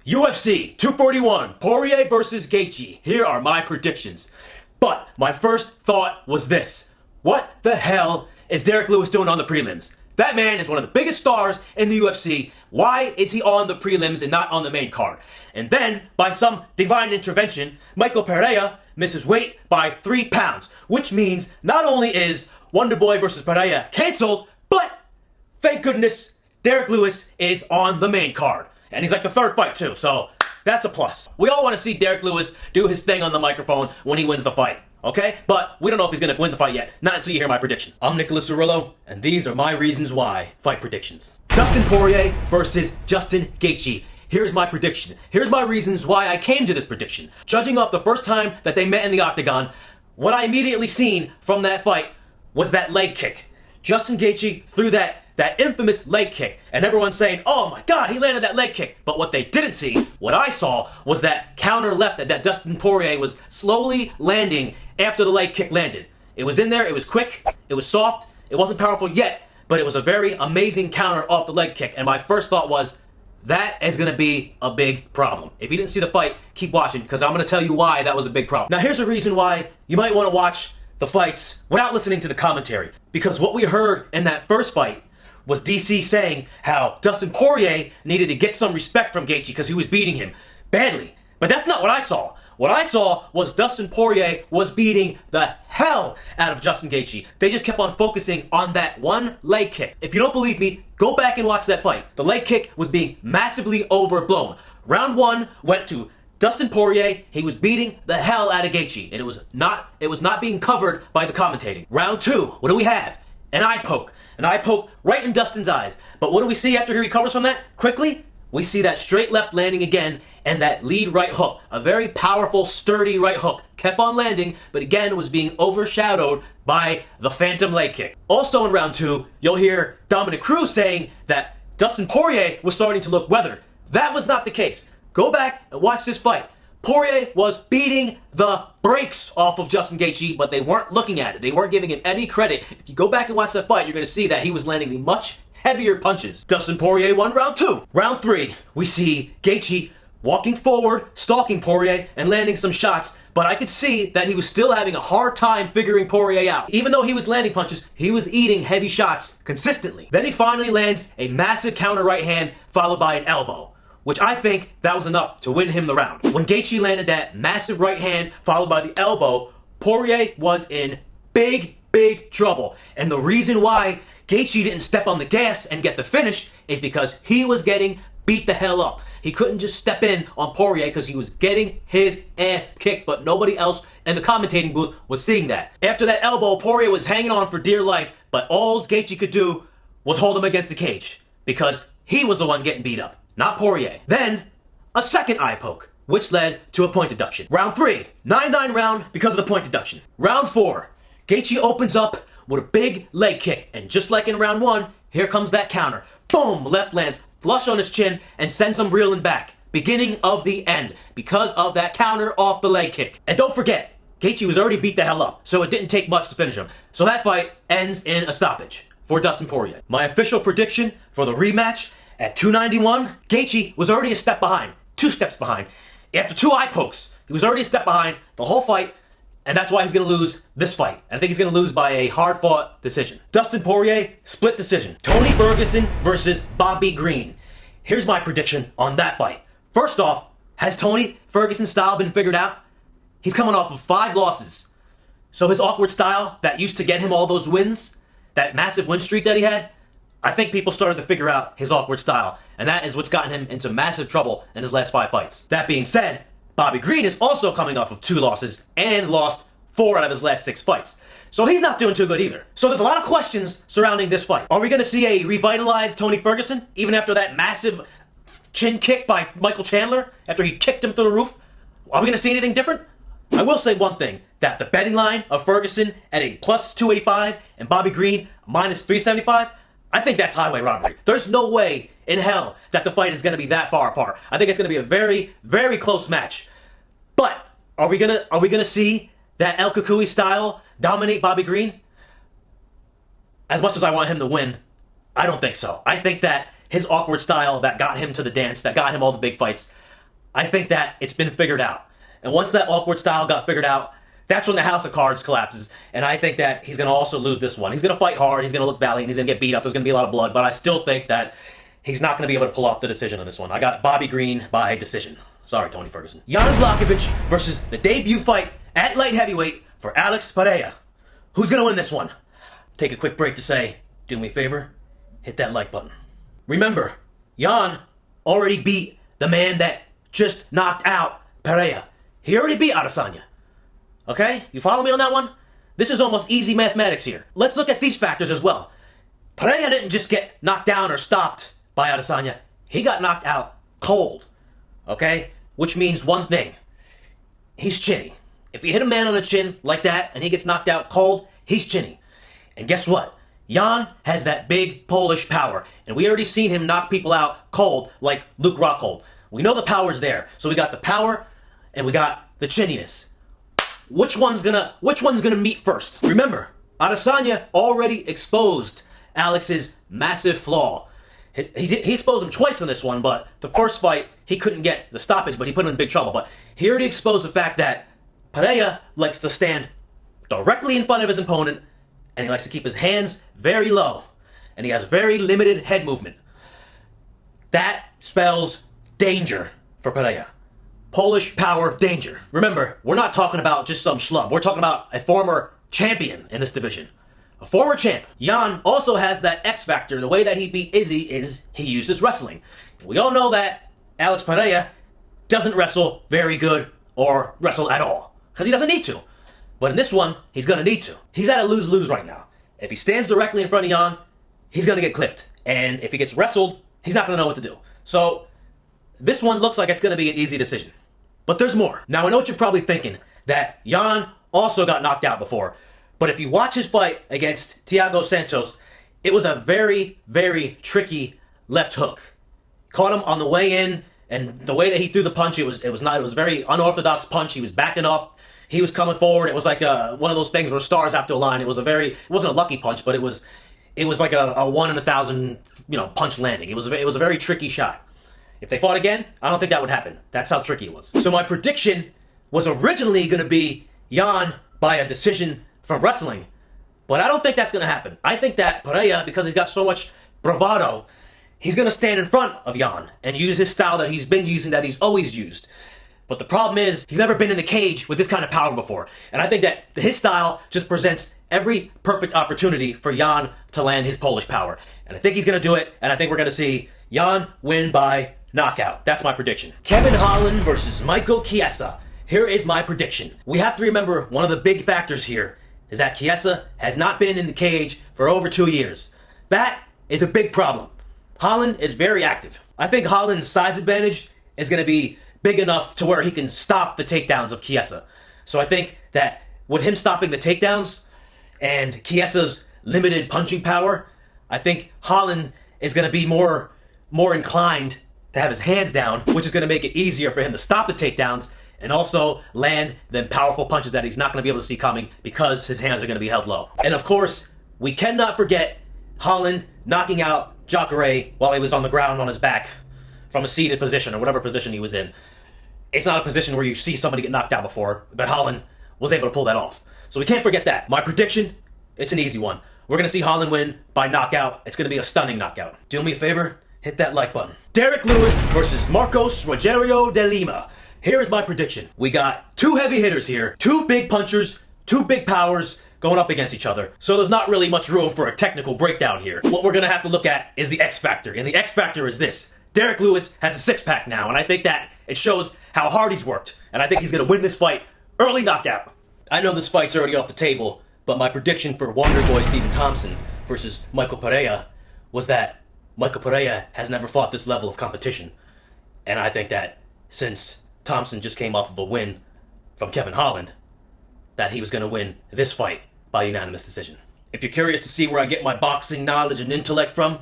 UFC 241, Poirier versus Gaethje. Here are my predictions. But my first thought was this. What the hell is Derrick Lewis doing on the prelims? That man is one of the biggest stars in the UFC. Why is he on the prelims and not on the main card? And then, by some divine intervention, Michael Pereira misses weight by 3 pounds, which means not only is Wonder Boy versus Pereira canceled, but thank goodness Derrick Lewis is on the main card. And he's like the third fight too, so that's a plus. We all want to see Derrick Lewis do his thing on the microphone when he wins the fight, okay? But we don't know if he's going to win the fight yet, not until you hear my prediction. I'm Nicholas Cirillo, and these are my reasons why fight predictions. Dustin Poirier versus Justin Gaethje. Here's my prediction. Here's my reasons why I came to this prediction. Judging off the first time that they met in the octagon, what I immediately seen from that fight was that leg kick. Justin Gaethje threw that infamous leg kick, and everyone's saying, oh my god, he landed that leg kick. But what they didn't see, what I saw, was that counter left that Dustin Poirier was slowly landing after the leg kick landed. It was in there, it was quick, it was soft, it wasn't powerful yet, but it was a very amazing counter off the leg kick. And my first thought was, that is going to be a big problem. If you didn't see the fight, keep watching, because I'm going to tell you why that was a big problem. Now here's a reason why you might want to watch the fights without listening to the commentary. Because what we heard in that first fight was DC saying how Dustin Poirier needed to get some respect from Gaethje because he was beating him badly. But that's not what I saw. What I saw was Dustin Poirier was beating the hell out of Justin Gaethje. They just kept on focusing on that one leg kick. If you don't believe me, go back and watch that fight. The leg kick was being massively overblown. Round 1 went to Dustin Poirier. He was beating the hell out of Gaethje, and it was not being covered by the commentating. Round 2, what do we have? An eye poke. An eye poke right in Dustin's eyes. But what do we see after he recovers from that? Quickly, we see that straight left landing again, and that lead right hook. A very powerful, sturdy right hook. Kept on landing, but again was being overshadowed by the phantom leg kick. Also in round 2, you'll hear Dominic Cruz saying that Dustin Poirier was starting to look weathered. That was not the case. Go back and watch this fight. Poirier was beating the brakes off of Justin Gaethje, but they weren't looking at it. They weren't giving him any credit. If you go back and watch that fight, you're going to see that he was landing the much heavier punches. Dustin Poirier won round 2. Round 3, we see Gaethje walking forward, stalking Poirier, and landing some shots, but I could see that he was still having a hard time figuring Poirier out. Even though he was landing punches, he was eating heavy shots consistently. Then he finally lands a massive counter right hand, followed by an elbow, which I think that was enough to win him the round. When Gaethje landed that massive right hand followed by the elbow, Poirier was in big, big trouble. And the reason why Gaethje didn't step on the gas and get the finish is because he was getting beat the hell up. He couldn't just step in on Poirier because he was getting his ass kicked, but nobody else in the commentating booth was seeing that. After that elbow, Poirier was hanging on for dear life, but all Gaethje could do was hold him against the cage because he was the one getting beat up, not Poirier. Then, a second eye poke, which led to a point deduction. Round 3, 9-9 round because of the point deduction. Round 4, Gaethje opens up with a big leg kick, and just like in round 1, here comes that counter. Boom, left lands flush on his chin and sends him reeling back. Beginning of the end because of that counter off the leg kick. And don't forget, Gaethje was already beat the hell up, so it didn't take much to finish him. So that fight ends in a stoppage for Dustin Poirier. My official prediction for the rematch at 291, Gaethje was already a step behind, 2 steps behind. After 2 eye pokes, he was already a step behind the whole fight, and that's why he's going to lose this fight. I think he's going to lose by a hard-fought decision. Dustin Poirier, split decision. Tony Ferguson versus Bobby Green. Here's my prediction on that fight. First off, has Tony Ferguson's style been figured out? He's coming off of 5 losses. So his awkward style that used to get him all those wins, that massive win streak that he had, I think people started to figure out his awkward style, and that is what's gotten him into massive trouble in his last 5 fights. That being said, Bobby Green is also coming off of 2 losses and lost 4 out of his last 6 fights. So he's not doing too good either. So there's a lot of questions surrounding this fight. Are we going to see a revitalized Tony Ferguson, even after that massive chin kick by Michael Chandler, after he kicked him through the roof? Are we going to see anything different? I will say one thing, that the betting line of Ferguson at a plus 285 and Bobby Green minus 375, I think that's highway robbery. There's no way in hell that the fight is going to be that far apart. I think it's going to be a very, very close match. But are we gonna see that El Cucuy style dominate Bobby Green? As much as I want him to win, I don't think so. I think that his awkward style that got him to the dance, that got him all the big fights, I think that it's been figured out. And once that awkward style got figured out, that's when the house of cards collapses. And I think that he's going to also lose this one. He's going to fight hard, he's going to look valiant, he's going to get beat up, there's going to be a lot of blood, but I still think that he's not going to be able to pull off the decision on this one. I got Bobby Green by decision. Sorry, Tony Ferguson. Jan Blachowicz versus the debut fight at light heavyweight for Alex Pereira. Who's going to win this one? Take a quick break to say, do me a favor, hit that like button. Remember, Jan already beat the man that just knocked out Pereira. He already beat Adesanya. Okay? You follow me on that one? This is almost easy mathematics here. Let's look at these factors as well. Pereira didn't just get knocked down or stopped by Adesanya. He got knocked out cold. Okay? Which means one thing. He's chinny. If you hit a man on the chin like that and he gets knocked out cold, he's chinny. And guess what? Jan has that big Polish power. And we already seen him knock people out cold like Luke Rockhold. We know the power's there. So we got the power and we got the chinniness. Which one's gonna meet first? Remember, Adesanya already exposed Alex's massive flaw. He exposed him twice on this one, but the first fight, he couldn't get the stoppage, but he put him in big trouble. But he already exposed the fact that Pereira likes to stand directly in front of his opponent, and he likes to keep his hands very low, and he has very limited head movement. That spells danger for Pereira. Polish power danger. Remember, we're not talking about just some schlub. We're talking about a former champion in this division. A former champ. Jan also has that X factor. The way that he beat Izzy is he uses wrestling. We all know that Alex Pereira doesn't wrestle very good or wrestle at all. Because he doesn't need to. But in this one, he's going to need to. He's at a lose-lose right now. If he stands directly in front of Jan, he's going to get clipped. And if he gets wrestled, he's not going to know what to do. So, this one looks like it's going to be an easy decision. But there's more. Now, I know what you're probably thinking, that Jan also got knocked out before. But if you watch his fight against Thiago Santos, it was a very, very tricky left hook. Caught him on the way in, and the way that he threw the punch, it was a very unorthodox punch. He was backing up. He was coming forward. It was like one of those things where stars have to align. It wasn't a lucky punch, but it was like a 1 in 1,000, punch landing. It was a very tricky shot. If they fought again, I don't think that would happen. That's how tricky it was. So my prediction was originally going to be Jan by a decision from wrestling, but I don't think that's going to happen. I think that Pereira, because he's got so much bravado, he's going to stand in front of Jan and use his style that he's been using, that he's always used. But the problem is, he's never been in the cage with this kind of power before. And I think that his style just presents every perfect opportunity for Jan to land his Polish power. And I think he's going to do it, and I think we're going to see Jan win by knockout. That's my prediction. Kevin Holland versus Michael Chiesa. Here is my prediction. We have to remember one of the big factors here is that Chiesa has not been in the cage for over 2 years. That is a big problem. Holland is very active. I think Holland's size advantage is going to be big enough to where he can stop the takedowns of Chiesa. So I think that with him stopping the takedowns and Chiesa's limited punching power, I think Holland is going to be more inclined to have his hands down, which is going to make it easier for him to stop the takedowns and also land them powerful punches that he's not going to be able to see coming because his hands are going to be held low. And of course, we cannot forget Holland knocking out Jacare while he was on the ground on his back from a seated position or whatever position he was in. It's not a position where you see somebody get knocked out before, but Holland was able to pull that off. So we can't forget that. My prediction, it's an easy one. We're going to see Holland win by knockout. It's going to be a stunning knockout. Do me a favor, hit that like button. Derek Lewis versus Marcos Rogerio de Lima. Here is my prediction. We got two heavy hitters here, two big punchers, two big powers going up against each other. So there's not really much room for a technical breakdown here. What we're going to have to look at is the X factor. And the X factor is this. Derek Lewis has a six-pack now, and I think that it shows how hard he's worked. And I think he's going to win this fight. Early knockout. I know this fight's already off the table, but my prediction for Wonder Boy Stephen Thompson versus Michael Pereira was that Michael Pereira has never fought this level of competition. And I think that since Thompson just came off of a win from Kevin Holland, that he was going to win this fight by unanimous decision. If you're curious to see where I get my boxing knowledge and intellect from,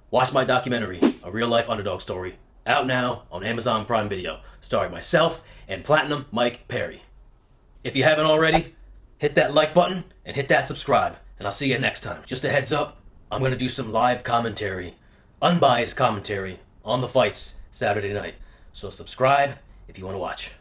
watch my documentary, A Real-Life Underdog Story, out now on Amazon Prime Video, starring myself and Platinum Mike Perry. If you haven't already, hit that like button and hit that subscribe, and I'll see you next time. Just a heads up, I'm going to do some live commentary, unbiased commentary, on the fights Saturday night. So subscribe if you want to watch.